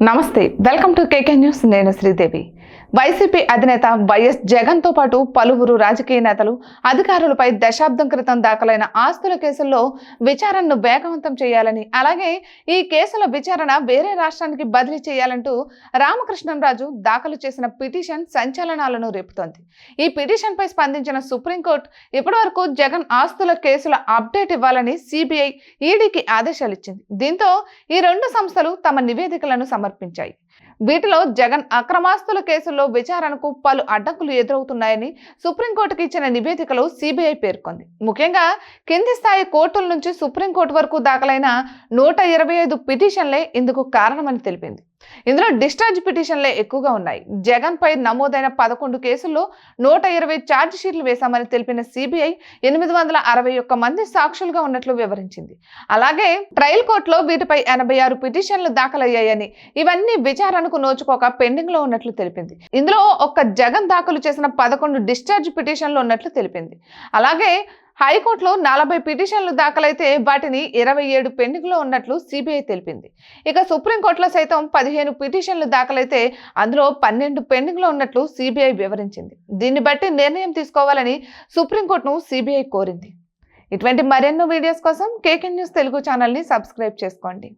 నమస్తే welcome to KK news నేను Sridevi YCP అధినేత వైఎస్ జగన్ తో పాటు పలువురు రాజకీయ నేతలు అధికారులపై దశాబ్దం క్రితం దాఖలైన ఆస్తుల కేసుల్లో విచారణను వేగవంతం చేయాలని అలాగే ఈ కేసుల విచారణ వేరే రాష్ట్రానికి బదిలీ చేయాలంటూ రామకృష్ణంరాజు దాఖలు చేసిన పిటిషన్ సంచలనాలను రేపుతోంది। ఈ పిటిషన్ పై స్పందించిన సుప్రీంకోర్టు ఇప్పటివరకు జగన్ ఆస్తుల కేసుల అప్డేట్ ఇవ్వాలని సిబిఐ ఈడీకి ఆదేశాలు ఇచ్చింది। దీంతో ఈ రెండు సంస్థలు తమ నివేదికలను సమర్పించాయి। వీటిలో జగన్ అక్రమాస్తుల కేసుల్లో విచారణకు పలు అడ్డంకులు ఎదురవుతున్నాయని సుప్రీంకోర్టుకు ఇచ్చిన నివేదికలో సిబిఐ పేర్కొంది। ముఖ్యంగా కింది స్థాయి కోర్టుల నుంచి సుప్రీంకోర్టు వరకు దాఖలైన 125 పిటిషన్లే ఇందుకు కారణమని తెలిపింది। ఇందులో డిశ్చార్జ్ పిటిషన్లే ఎక్కువగా ఉన్నాయి। జగన్ పై నమోదైన 11 కేసుల్లో 120 ఛార్జ్ షీట్లు వేశామని తెలిపిన సిబిఐ 861 మంది సాక్షులుగా ఉన్నట్లు వివరించింది। అలాగే ట్రయల్ కోర్టులో వీటిపై 86 పిటిషన్లు దాఖలయ్యాయని, ఇవన్నీ విచారణకు నోచుకోక పెండింగ్ లో ఉన్నట్లు తెలిపింది। ఇందులో ఒక్క జగన్ దాఖలు చేసిన 11 డిశ్చార్జ్ పిటిషన్లు ఉన్నట్లు తెలిపింది। అలాగే హైకోర్టులో 40 పిటిషన్లు దాఖలైతే వాటిని 27 పెండింగ్ లో ఉన్నట్లు సిబిఐ తెలిపింది। ఇక సుప్రీంకోర్టులో సైతం 15 పిటిషన్లు దాఖలైతే అందులో 12 పెండింగ్ లో ఉన్నట్లు సిబిఐ వివరించింది। దీన్ని బట్టి నిర్ణయం తీసుకోవాలని సుప్రీంకోర్టును సిబిఐ కోరింది। ఇటువంటి మరెన్నో వీడియోస్ కోసం కేకే న్యూస్ తెలుగు ఛానల్ ని సబ్స్క్రైబ్ చేసుకోండి।